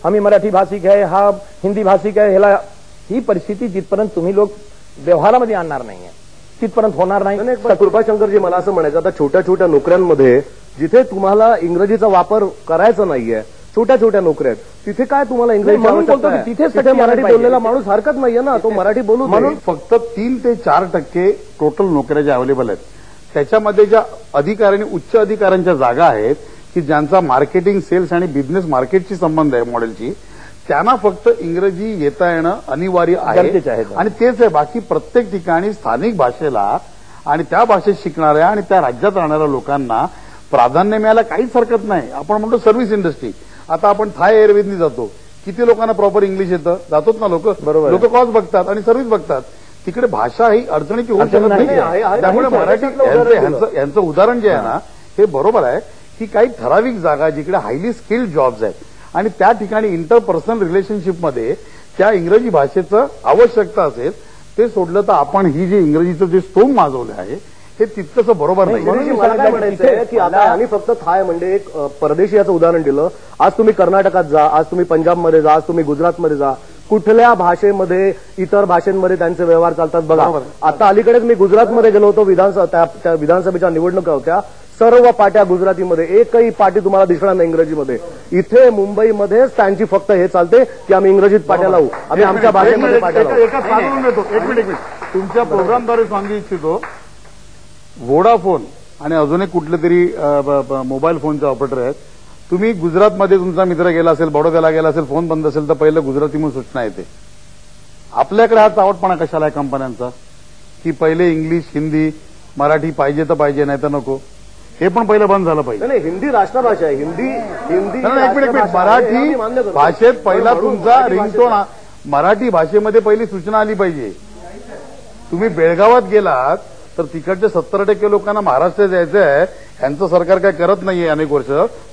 आम्ही मराठी भाषिक आहे, हा हिंदी भाषिक आहे, ह्याला ही परिस्थिती जिथपर्यंत तुम्ही लोक व्यवहारामध्ये आणणार नाहीये तिथपर्यंत होणार नाही. कृपाशंकरजी, मला असं म्हणायचं, आता छोट्या छोट्या नोकऱ्यांमध्ये जिथे तुम्हाला इंग्रजीचा वापर करायचा नाहीये, छोट्या छोट्या नोकऱ्या आहेत, तिथे काय तुम्हाला इंग्रजी आवश्यकता आहे? तिथे मराठी बोललेला माणूस हरकत नाहीये ना, तो मराठी बोलू. म्हणून फक्त 3 ते 4% टोटल नोकऱ्या ज्या अवेलेबल आहेत त्याच्यामध्ये ज्या अधिकारी आणि उच्च अधिकाऱ्यांच्या जागा आहेत की ज्यांचा मार्केटिंग, सेल्स आणि बिझनेस मार्केटशी संबंध आहे मॉडेलची, त्यांना फक्त इंग्रजी येता येणं अनिवार्य आहे. आणि तेच आहे, बाकी प्रत्येक ठिकाणी स्थानिक भाषेला आणि त्या भाषेत शिकणाऱ्या आणि त्या राज्यात राहणाऱ्या लोकांना प्राधान्य मिळायला काहीच हरकत नाही. आपण म्हणतो सर्व्हिस इंडस्ट्री, आता आपण थाय एअरवेजनी जातो, किती लोकांना प्रॉपर इंग्लिश येतं? जातोच ना लोक. बरोबर, लोक कॉस्ट बघतात आणि सर्व्हिस बघतात. तिकडे भाषा ही अडचणीची होऊ शकत नाही. त्यामुळे मराठी यांचं उदाहरण जे आहे ना, हे बरोबर आहे की काही ठराविक जागा जिकडे हायली स्किल्ड जॉब्स आहेत आणि त्या ठिकाणी इंटरपर्सनल रिलेशनशिपमध्ये त्या इंग्रजी भाषेचं आवश्यकता असेल, ते सोडलं तर आपण ही जी इंग्रजीचं जे स्तोम माजवलं आहे हे तितकंसं बरोबर नाही. मला काय म्हणायचंय की आता आम्ही फक्त थाय म्हणजे एक परदेशी याचं उदाहरण दिलं. आज तुम्ही कर्नाटकात जा, आज तुम्ही पंजाबमध्ये जा, आज तुम्ही गुजरातमध्ये जा, कुठल्या भाषेमध्ये इतर भाषांमध्ये त्यांचे व्यवहार चालतात बघा. आता अलीकडेच मी गुजरातमध्ये गेलो होतो, त्या विधानसभेच्या निवडणुका होत्या, सर्व पाट्या गुजरातीमध्ये, एकही पाटी तुम्हाला दिसणार नाही इंग्रजीमध्ये. इथे मुंबईमध्येच त्यांची फक्त हे चालते की आम्ही इंग्रजीत पाट्या लावू, आम्ही आमच्या भाषेमध्ये पाट्या लावू. एक मिनिट तुमच्या प्रोग्रामद्वारे सांगू इच्छितो, वोडाफोन आणि अजून एक कुठले तरी मोबाईल फोनचे ऑपरेटर आहेत, तुम्ही गुजरातमध्ये तुमचा मित्र गेला असेल, बडोद्याला गेला असेल, फोन बंद असेल तर पहिलं गुजराती म्हणून सूचना येते. आपल्याकडे हा चावटपणा कशाला आहे कंपन्यांचा की पहिले इंग्लिश, हिंदी, मराठी पाहिजे तर पाहिजे, नाही तर नको. हे पण पहिलं बंद झालं पाहिजे. नाही, हिंदी राष्ट्रभाषा आहे. हिंदी एक मिनिट, मराठी भाषेत पहिला तुमचा रिंगटोन मराठी भाषेमध्ये पहिली सूचना आली पाहिजे. तुम्ही बेळगावात गेलात तर तिकडच्या 70% लोकांना महाराष्ट्र जायचं आहे, यांचं सरकार काय करत नाहीये अनेक वर्ष,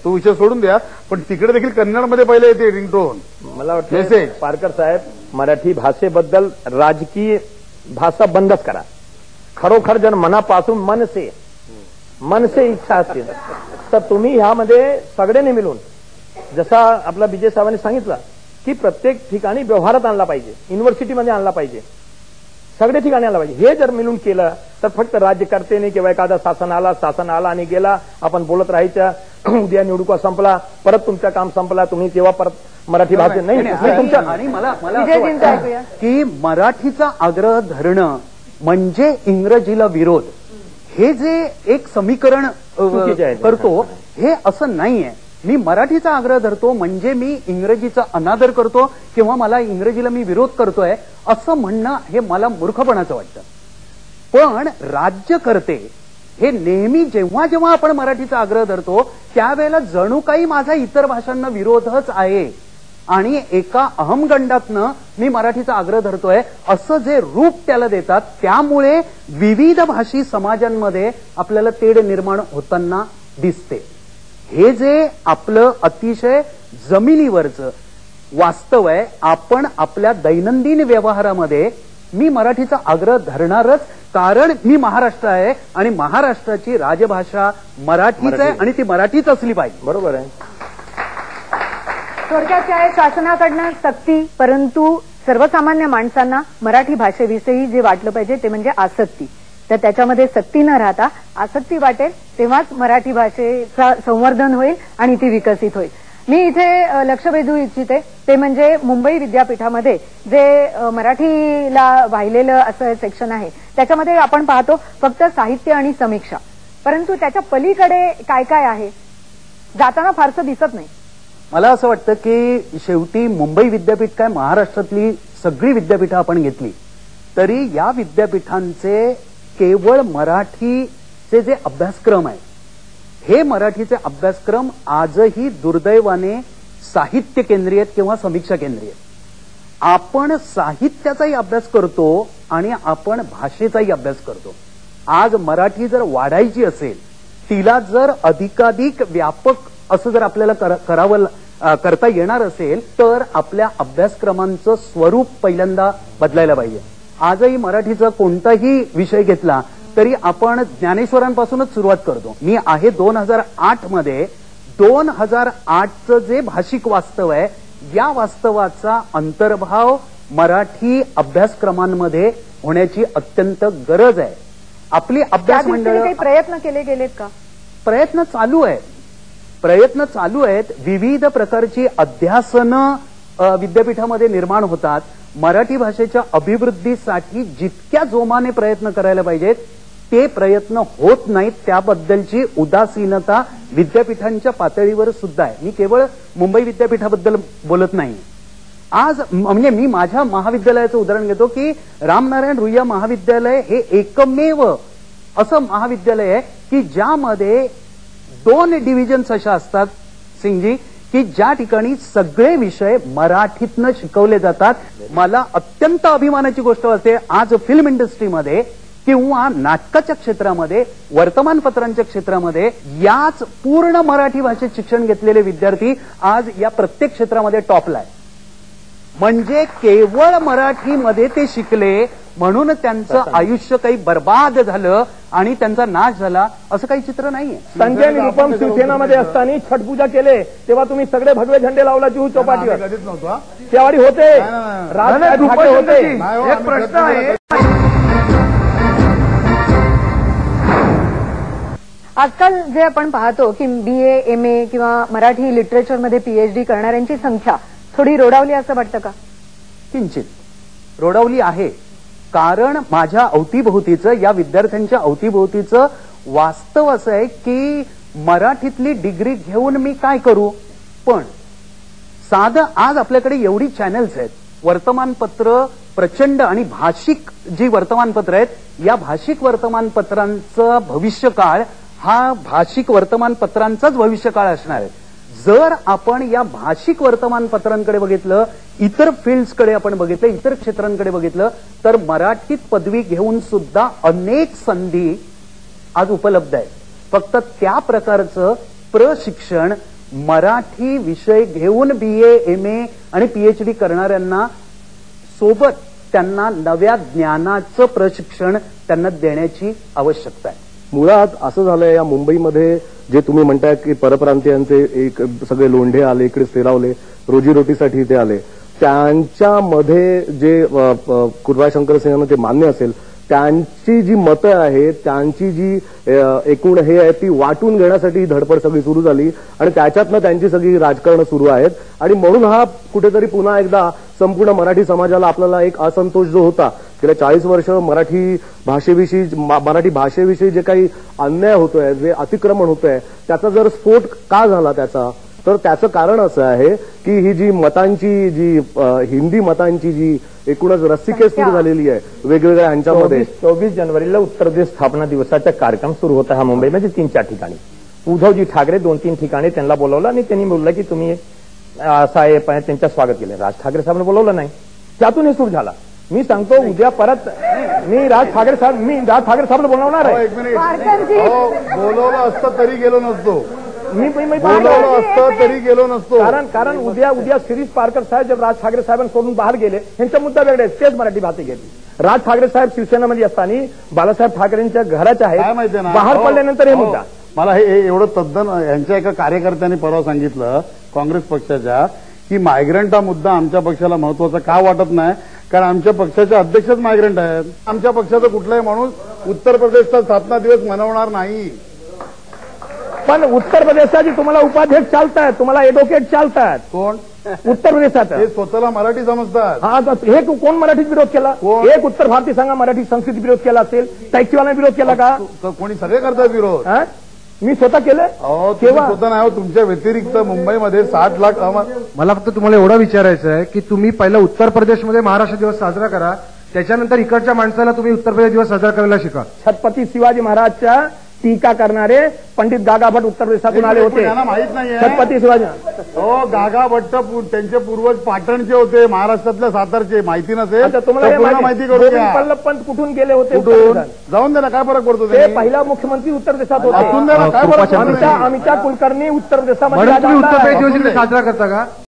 तो विषय सोडून द्या, पण तिकडे देखील कन्नडमध्ये पहिले येते रिंगटोन. मला वाटतं पारकर साहेब, मराठी भाषेबद्दल राजकीय भाषा बंदच करा. खरोखर जर मनापासून मन से इच्छा असतील तर तुम्ही ह्यामध्ये सगळ्यांनी मिळून, जसा आपला विजय साहेबांनी सांगितलं की प्रत्येक ठिकाणी व्यवहारात आणला पाहिजे, युनिव्हर्सिटीमध्ये आणला पाहिजे, सगळे ठिकाणी आला पाहिजे. हे जर मिळून केलं तर फक्त राज्यकर्त्याने किंवा एखादा शासन आला आणि गेला, आपण बोलत राहायचं, उद्या निवडणुका संपला, परत तुमचं काम संपला, तुम्ही तेव्हा परत मराठी भाषेत नाही. आणि मला की मराठीचा आग्रह धरणं म्हणजे इंग्रजीला विरोध, हे जे एक समीकरण करतो हे असं नाहीये. मी मराठीचा आग्रह धरतो म्हणजे मी इंग्रजीचा अनादर करतो किंवा मला इंग्रजीला मी विरोध करतोय असं म्हणणं हे मला मूर्खपणाचं वाटतं. पण राज्यकर्ते हे नेहमी जेव्हा जेव्हा आपण मराठीचा आग्रह धरतो त्यावेळेला जणू काही माझा इतर भाषांना विरोधच आहे आणि एका अहमगंडातनं मी मराठीचा आग्रह धरतोय असं जे रूप त्याला देतात, त्यामुळे विविध भाषी समाजांमध्ये आपल्याला तेढ निर्माण होताना दिसते. हे जे आपलं अतिशय जमिनीवरचं वास्तव आहे, आपण आपल्या दैनंदिन व्यवहारामध्ये मी मराठीचा आग्रह धरणारच, कारण मी महाराष्ट्र आहे आणि महाराष्ट्राची राजभाषा मराठीच आहे आणि ती मराठीच असली पाहिजे. बरोबर आहे. थोडक्यात काय, शासनाकडनं सक्ती, परंतु सर्वसामान्य माणसांना मराठी भाषेविषयी जे वाटलं पाहिजे ते म्हणजे आसक्ती. तर त्याच्यामध्ये सक्ती न राहता आसक्ती वाटेल तेव्हाच मराठी भाषेचा संवर्धन होईल आणि ती विकसित होईल. मी इथे लक्ष वेधू इच्छिते ते म्हणजे मुंबई विद्यापीठामध्ये जे मराठीला वाहिलेलं असं सेक्शन आहे, त्याच्यामध्ये आपण पाहतो फक्त साहित्य आणि समीक्षा, परंतु त्याच्या पलीकडे काय काय आहे जाताना फारसं दिसत नाही. मला असं वाटतं की शेवटी मुंबई विद्यापीठ काय, महाराष्ट्रातली सगळी विद्यापीठं आपण घेतली तरी या विद्यापीठांचे केवळ मराठीचे जे अभ्यासक्रम आहे, हे मराठीचे अभ्यासक्रम आजही दुर्दैवाने साहित्य केंद्रीय किंवा समीक्षा केंद्रीय. आपण साहित्याचाही अभ्यास करतो आणि आपण भाषेचाही अभ्यास करतो. आज मराठी जर वाढायची असेल, तिला जर अधिकाधिक व्यापक असं जर आपल्याला करता येणार असेल तर आपल्या अभ्यासक्रमांचं स्वरूप पहिल्यांदा बदलायला पाहिजे. आजही मराठीचा कोणताही विषय घेतला तरी आपण ज्ञानेश्वरांपासूनच सुरुवात करतो. मी आहे 2008 मध्ये 2008चं जे भाषिक वास्तव आहे या वास्तवाचा अंतर्भाव मराठी अभ्यासक्रमांमध्ये होण्याची अत्यंत गरज आहे. आपली अभ्यास मंडळ काही प्रयत्न केले गेलेत का? प्रयत्न चालू आहेत. विविध प्रकारची अध्यासनं विद्यापीठामध्ये निर्माण होतात. मराठी भाषेच्या अभिवृद्धीसाठी जितक्या जोमाने प्रयत्न करायला पाहिजेत ते प्रयत्न होत नाहीत. त्याबद्दलची उदासीनता विद्यापीठांच्या पातळीवर सुद्धा आहे. मी केवळ मुंबई विद्यापीठाबद्दल बोलत नाही. आज म्हणजे मी माझ्या महाविद्यालयाचं उदाहरण घेतो की रामनारायण रुईया महाविद्यालय हे एकमेव असं महाविद्यालय आहे की ज्यामध्ये 2 डिव्हिजन्स अशा असतात सिंगजी की ज्या ठिकाणी सगळे विषय मराठीतनं शिकवले जातात. मला अत्यंत अभिमानाची गोष्ट असते आज फिल्म इंडस्ट्रीमध्ये किंवा नाटकाच्या क्षेत्रामध्ये वर्तमानपत्रांच्या क्षेत्रामध्ये याच पूर्ण मराठी भाषेत शिक्षण घेतलेले विद्यार्थी आज या प्रत्येक क्षेत्रामध्ये टॉपला आहे. म्हणजे केवळ मराठीमध्ये ते शिकले म्हणून त्यांचं आयुष्य काही बर्बाद झालं आणि त्यांचा नाश झाला असं काही चित्र नाहीये. संजय निरुपम शिवसेनामध्ये असताना छठपूजा केले तेव्हा तुम्ही सगळे भगवे झेंडे लावला जुहू चौपाटीवर. त्यावेळी होते राजसाहेब ठाकरे होते. एक प्रश्न आहे. आजकाल जे आपण पाहतो की BA, MA किंवा मराठी लिटरेचरमध्ये PhD करणाऱ्यांची संख्या थोडी रोडावली असं वाटतं का? किंचित रोडावली आहे. कारण माझ्या अवतीभोवतीचं या विद्यार्थ्यांच्या अवतीभोवतीचं वास्तव असं आहे की मराठीतली डिग्री घेऊन मी काय करू. पण साधं आज आपल्याकडे एवढी चॅनल्स आहेत. वर्तमानपत्र प्रचंड आणि भाषिक जी वर्तमानपत्र आहेत या भाषिक वर्तमानपत्रांचं भविष्यकाळ हा भाषिक वर्तमानपत्रांचाच भविष्यकाळ असणार आहे. जर आपण या भाषिक वर्तमानपत्रांकडे बघितलं इतर फील्ड्सकडे आपण बघितलं इतर क्षेत्रांकडे बघितलं तर मराठीत पदवी घेऊन सुद्धा अनेक संधी आज उपलब्ध आहेत. फक्त त्या प्रकारचं प्रशिक्षण मराठी विषय घेऊन BA, MA आणि PhD करणाऱ्यांना सोबत त्यांना नव्या ज्ञानाचं प्रशिक्षण त्यांना देण्याची आवश्यकता आहे. मुळात असं झालंय या मुंबईमध्ये जे तुम्ही म्हणताय की परप्रांतीयांचे एक सगळे लोंढे आले इकडे स्थिरावले रोजीरोटीसाठी इथे आले त्यांच्यामध्ये जे कुर्रा शंकर सिंहांना ते मान्य असेल त्यांची जी मतं आहेत त्यांची जी एकूण हे आहे ती वाटून घेण्यासाठी ही धडपड सगळी सुरू झाली आणि त्याच्यातनं त्यांची सगळी राजकारण सुरू आहेत. आणि म्हणून हा कुठेतरी पुन्हा एकदा संपूर्ण मराठी समाजाला आपल्याला एक असंतोष जो होता गेल्या 40 वर्ष मराठी भाषेविषयी जे काही अन्याय होतोय जे अतिक्रमण होतोय त्याचा जर स्फोट का झाला तर त्याचं कारण असं आहे की ही जी मतांची जी हिंदी मतांची जी एकूणच रस्सीखेच सुरू झालेली आहे वेगवेगळ्या यांच्यामध्ये. 24 जानेवारीला उत्तर प्रदेश स्थापना दिवसाचा कार्यक्रम सुरू होता हा मुंबईमध्ये 3-4 ठिकाणी. उद्धवजी ठाकरे 2-3 ठिकाणी त्यांना बोलावलं आणि त्यांनी बोललं की तुम्ही असं आहे त्यांचं स्वागत केलं. राज ठाकरे साहेबांना बोलवलं नाही. त्यातून हे सुरू झाला. मी सांगतो उद्या परत मी राज ठाकरे साहेबांना बोलवणार आहे. बोलवलं असतं तरी गेलो नसतो. मी बोलवलं असतं तरी गेलो नसतो. कारण उद्या शिरीष पारकर साहेब जब राज ठाकरे साहेबांकडून बाहेर गेले यांचा मुद्दा वेगळे तेच मराठी भाषा घेतली. राज ठाकरे साहेब शिवसेनेमध्ये असताना बाळासाहेब ठाकरेंच्या घराच्या आहेत बाहेर पडल्यानंतर हे मुद्दा मला हे एवढं तद्दन यांच्या एका कार्यकर्त्यांनी परवा सांगितलं काँग्रेस पक्षाच्या की मायग्रंट हा मुद्दा आमच्या पक्षाला महत्वाचा का वाटत नाही कारण आमच्या पक्षाचे अध्यक्षच मायग्रंट आहेत. आमच्या पक्षाचा कुठलाही माणूस उत्तर प्रदेशचा स्थापना दिवस मनवणार नाही. पण उत्तर प्रदेशाचे तुम्हाला उपाध्यक्ष चालतात तुम्हाला एडव्होकेट चालतात. कोण उत्तर प्रदेशात हे स्वतःला मराठी समजतात. हा हे कोण मराठीत विरोध केला. एक उत्तर भारतीय सांगा मराठी संस्कृती विरोध केला असेल टॅक्सीवाल्याने विरोध केला का. कोणी सगळे करतात विरोध. मी स्वतः केलं तेव्हा स्वतः नाही तुमच्या व्यतिरिक्त मुंबईमध्ये 60 लाख. मला फक्त तुम्हाला एवढं विचारायचं आहे की तुम्ही पहिला उत्तर प्रदेशमध्ये महाराष्ट्र दिवस साजरा करा त्याच्यानंतर इकडच्या माणसाला तुम्ही उत्तर प्रदेश दिवस साजरा करायला शिका. छत्रपती शिवाजी महाराजच्या टीका करणारे पंडित गागा भट्ट उत्तर प्रदेशातून आले होते. माहित नाही छत्रपती शिवाजी गागा भट्ट त्यांचे पूर्वज पाटणचे होते महाराष्ट्रातल्या सातारचे माहिती नसेल तुम्हाला माहिती करून पंत कुठून गेले होते जाऊन दे ना काय फरक पडतो. ते पहिला मुख्यमंत्री उत्तर प्रदेशात होते. काय फरक अमिता कुलकर्णी उत्तर प्रदेशामध्ये उत्तर प्रदेश दिवस साजरा करता का.